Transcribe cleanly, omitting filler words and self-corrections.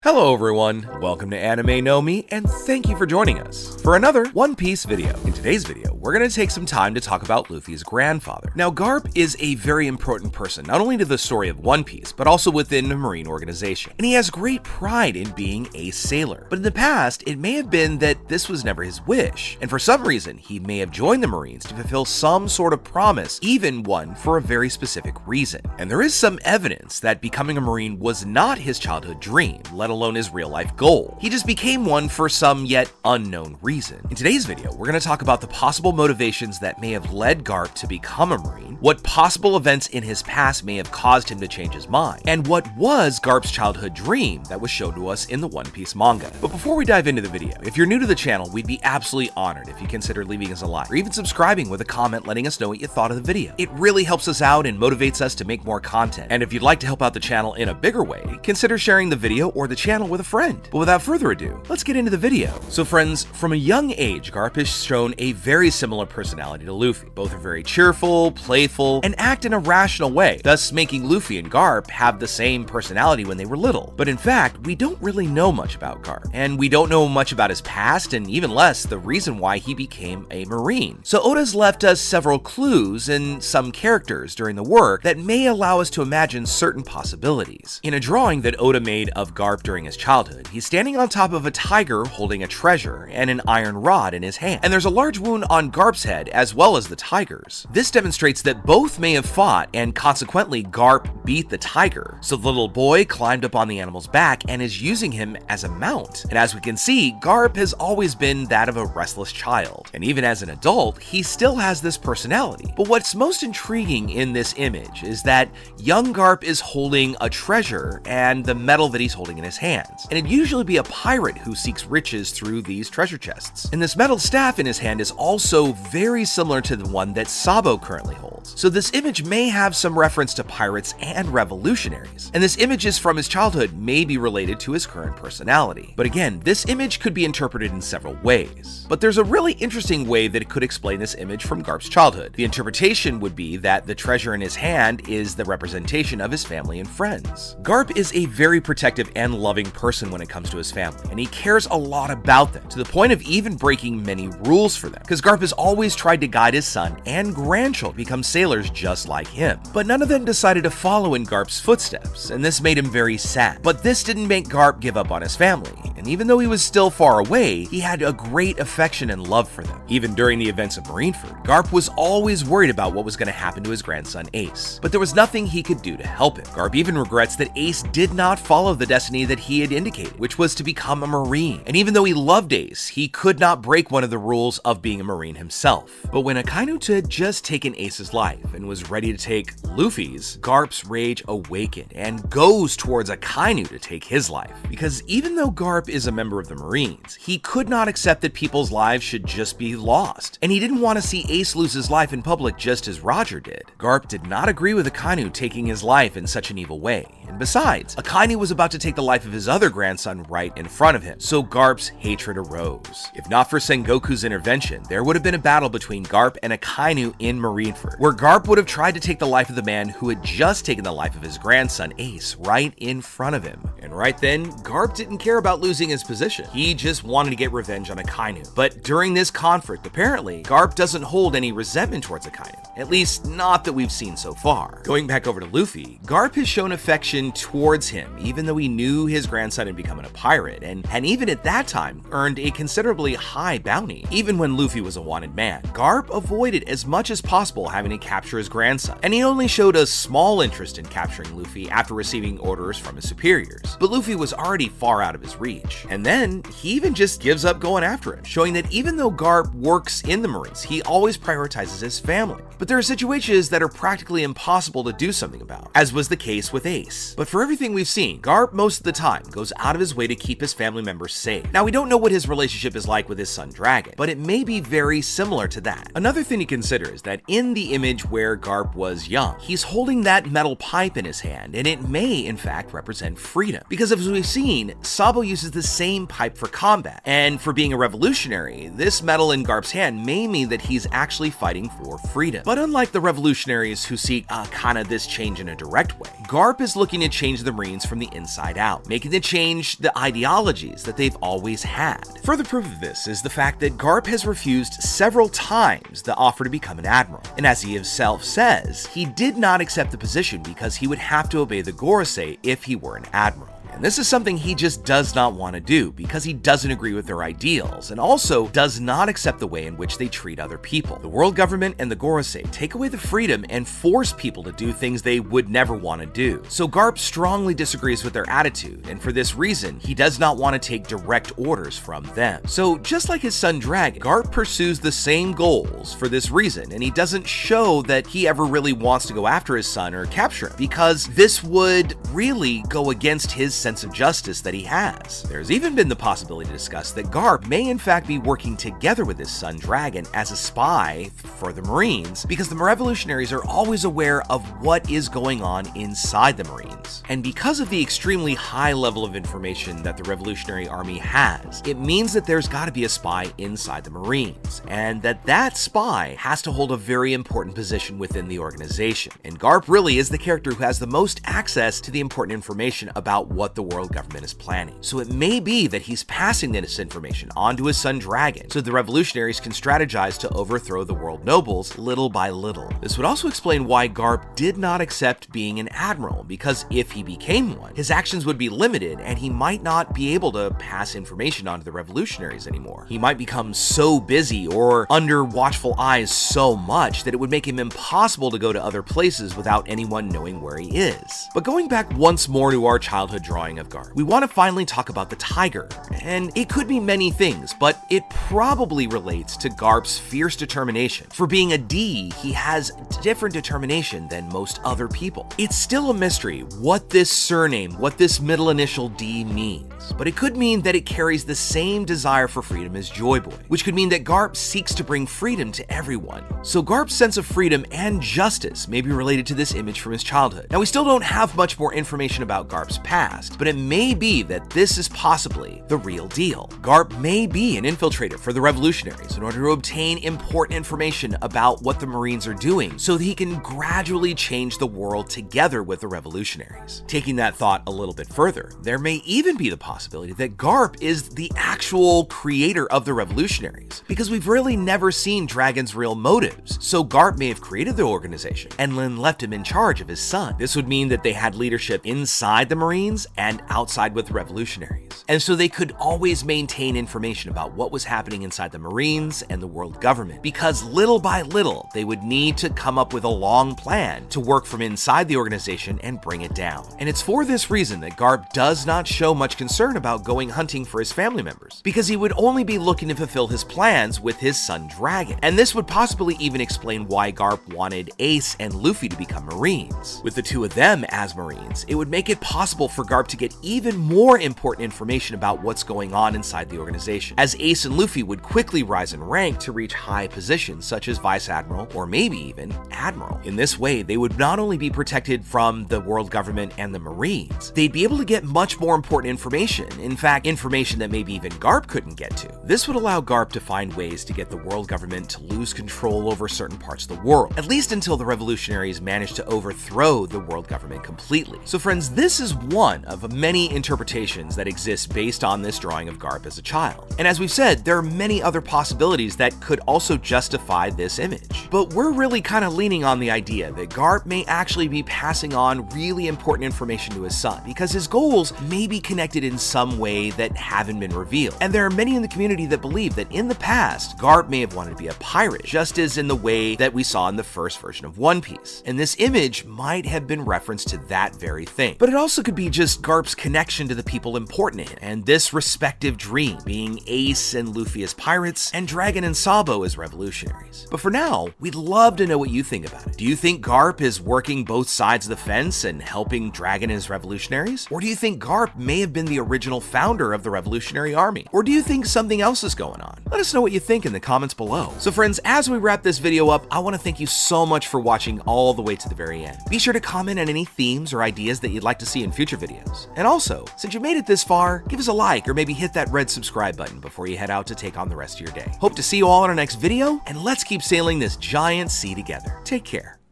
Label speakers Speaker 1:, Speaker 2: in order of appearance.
Speaker 1: Hello everyone, welcome to Anime No Mi, and thank you for joining us for another One Piece video. In today's video, we're going to take some time to talk about Luffy's grandfather. Now, Garp is a very important person, not only to the story of One Piece, but also within the Marine organization. And he has great pride in being a sailor. But in the past, it may have been that this was never his wish, and for some reason, he may have joined the Marines to fulfill some sort of promise, even one for a very specific reason. And there is some evidence that becoming a Marine was not his childhood dream, let alone his real-life goal. He just became one for some yet unknown reason. In today's video, we're going to talk about the possible motivations that may have led Garp to become a Marine, what possible events in his past may have caused him to change his mind, and what was Garp's childhood dream that was shown to us in the One Piece manga. But before we dive into the video, if you're new to the channel, we'd be absolutely honored if you consider leaving us a like, or even subscribing with a comment letting us know what you thought of the video. It really helps us out and motivates us to make more content. And if you'd like to help out the channel in a bigger way, consider sharing the video or the channel with a friend. But without further ado, let's get into the video. So friends, from a young age, Garp has shown a very similar personality to Luffy. Both are very cheerful, playful, and act in a rational way, thus making Luffy and Garp have the same personality when they were little. But in fact, we don't really know much about Garp, and we don't know much about his past, and even less the reason why he became a Marine. So Oda's left us several clues and some characters during the work that may allow us to imagine certain possibilities. In a drawing that Oda made of Garp during his childhood, he's standing on top of a tiger holding a treasure and an iron rod in his hand, and there's a large wound on Garp's head as well as the tiger's. This demonstrates that both may have fought, and consequently Garp beat the tiger. So the little boy climbed up on the animal's back and is using him as a mount. And as we can see, Garp has always been that of a restless child, and even as an adult, he still has this personality. But what's most intriguing in this image is that young Garp is holding a treasure and the metal that he's holding in his hands. And it'd usually be a pirate who seeks riches through these treasure chests. And this metal staff in his hand is also very similar to the one that Sabo currently holds. So this image may have some reference to pirates and revolutionaries. And this image is from his childhood, may be related to his current personality. But again, this image could be interpreted in several ways. But there's a really interesting way that it could explain this image from Garp's childhood. The interpretation would be that the treasure in his hand is the representation of his family and friends. Garp is a very protective and loving person when it comes to his family, and he cares a lot about them, to the point of even breaking many rules for them, because Garp has always tried to guide his son and grandchildren become sailors just like him. But none of them decided to follow in Garp's footsteps, and this made him very sad. But this didn't make Garp give up on his family, and even though he was still far away, he had a great affection and love for them. Even during the events of Marineford, Garp was always worried about what was going to happen to his grandson Ace, but there was nothing he could do to help him. Garp even regrets that Ace did not follow the destiny that he had indicated, which was to become a Marine. And even though he loved Ace, he could not break one of the rules of being a Marine himself. But when Akainu had just taken Ace's life and was ready to take Luffy's, Garp's rage awakened and goes towards Akainu to take his life. Because even though Garp is a member of the Marines, he could not accept that people's lives should just be lost. And he didn't want to see Ace lose his life in public just as Roger did. Garp did not agree with Akainu taking his life in such an evil way. And besides, Akainu was about to take the life of his other grandson right in front of him, so Garp's hatred arose. If not for Sengoku's intervention, there would have been a battle between Garp and Akainu in Marineford, where Garp would have tried to take the life of the man who had just taken the life of his grandson Ace right in front of him. And right then, Garp didn't care about losing his position. He just wanted to get revenge on Akainu. But during this conflict, apparently, Garp doesn't hold any resentment towards Akainu, at least not that we've seen so far. Going back over to Luffy, Garp has shown affection towards him, even though he knew his grandson had become a pirate, and even at that time earned a considerably high bounty. Even when Luffy was a wanted man, Garp avoided as much as possible having to capture his grandson, and he only showed a small interest in capturing Luffy after receiving orders from his superiors. But Luffy was already far out of his reach, and then he even just gives up going after him, showing that even though Garp works in the Marines, he always prioritizes his family. But there are situations that are practically impossible to do something about, as was the case with Ace. But for everything we've seen, Garp most of the time goes out of his way to keep his family members safe. Now, we don't know what his relationship is like with his son Dragon, but it may be very similar to that. Another thing to consider is that in the image where Garp was young, he's holding that metal pipe in his hand, and it may in fact represent freedom. Because as we've seen, Sabo uses the same pipe for combat, and for being a revolutionary, this metal in Garp's hand may mean that he's actually fighting for freedom. But But unlike the revolutionaries who seek kind of this change in a direct way, Garp is looking to change the Marines from the inside out, making the change the ideologies that they've always had. Further proof of this is the fact that Garp has refused several times the offer to become an admiral, and as he himself says, he did not accept the position because he would have to obey the Gorosei if he were an admiral. And this is something he just does not want to do because he doesn't agree with their ideals and also does not accept the way in which they treat other people. The world government and the Gorosei take away the freedom and force people to do things they would never want to do. So Garp strongly disagrees with their attitude, and for this reason, he does not want to take direct orders from them. So just like his son Dragon, Garp pursues the same goals for this reason, and he doesn't show that he ever really wants to go after his son or capture him because this would really go against his sense of justice that he has. There's even been the possibility discussed that Garp may in fact be working together with his son Dragon as a spy for the Marines because the revolutionaries are always aware of what is going on inside the Marines. And because of the extremely high level of information that the Revolutionary Army has, it means that there's got to be a spy inside the Marines, and that spy has to hold a very important position within the organization. And Garp really is the character who has the most access to the important information about what the world government is planning. So it may be that he's passing this information on to his son Dragon, so the revolutionaries can strategize to overthrow the world nobles little by little. This would also explain why Garp did not accept being an admiral, because if he became one, his actions would be limited and he might not be able to pass information on to the revolutionaries anymore. He might become so busy or under watchful eyes so much that it would make him impossible to go to other places without anyone knowing where he is. But going back once more to our childhood drawing of Garp, we want to finally talk about the tiger, and it could be many things, but it probably relates to Garp's fierce determination. For being a D, he has different determination than most other people. It's still a mystery what this surname, what this middle initial D means, but it could mean that it carries the same desire for freedom as Joy Boy, which could mean that Garp seeks to bring freedom to everyone. So Garp's sense of freedom and justice may be related to this image from his childhood. Now, we still don't have much more information about Garp's past, but it may be that this is possibly the real deal. Garp may be an infiltrator for the revolutionaries in order to obtain important information about what the Marines are doing so that he can gradually change the world together with the revolutionaries. Taking that thought a little bit further, there may even be the possibility that Garp is the actual creator of the revolutionaries, because we've really never seen Dragon's real motives, so Garp may have created the organization and then left him in charge of his son. This would mean that they had leadership inside the Marines and outside with the revolutionaries, and so they could always maintain information about what was happening inside the Marines and the world government, because little by little they would need to come up with a long plan to work from inside the organization and bring it down. And it's for this reason that Garp does not show much concern about going hunting for his family members, because he would only be looking to fulfill his plans with his son Dragon. And this would possibly even explain why Garp wanted Ace and Luffy to become Marines. With the two of them as Marines, it would make it possible for Garp to get even more important information about what's going on inside the organization, as Ace and Luffy would quickly rise in rank to reach high positions such as Vice Admiral or maybe even Admiral. In this way, they would not only be protected from the world government and the Marines, they'd be able to get much more important information, in fact, information that maybe even Garp couldn't get to. This would allow Garp to find ways to get the world government to lose control over certain parts of the world, at least until the revolutionaries managed to overthrow the world government completely. So friends, this is one of many interpretations that exist based on this drawing of Garp as a child. And as we've said, there are many other possibilities that could also justify this image. But we're really kind of leaning on the idea that Garp may actually be passing on really important information to his son, because his goals may be connected in some way that haven't been revealed. And there are many in the community that believe that in the past, Garp may have wanted to be a pirate, just as in the way that we saw in the first version of One Piece. And this image might have been reference to that very thing. But it also could be just Garp's connection to the people important in him, and this respective dream, being Ace and Luffy as pirates, and Dragon and Sabo as revolutionaries. But for now, we'd love to know what you think about it. Do you think Garp is working both sides of the fence and helping Dragon and his revolutionaries? Or do you think Garp may have been the original founder of the Revolutionary Army? Or do you think something else is going on? Let us know what you think in the comments below. So friends, as we wrap this video up, I want to thank you so much for watching all the way to the very end. Be sure to comment on any themes or ideas that you'd like to see in future videos. videos. And also, since you made it this far, give us a like or maybe hit that red subscribe button before you head out to take on the rest of your day. Hope to see you all in our next video, and let's keep sailing this giant sea together. Take care.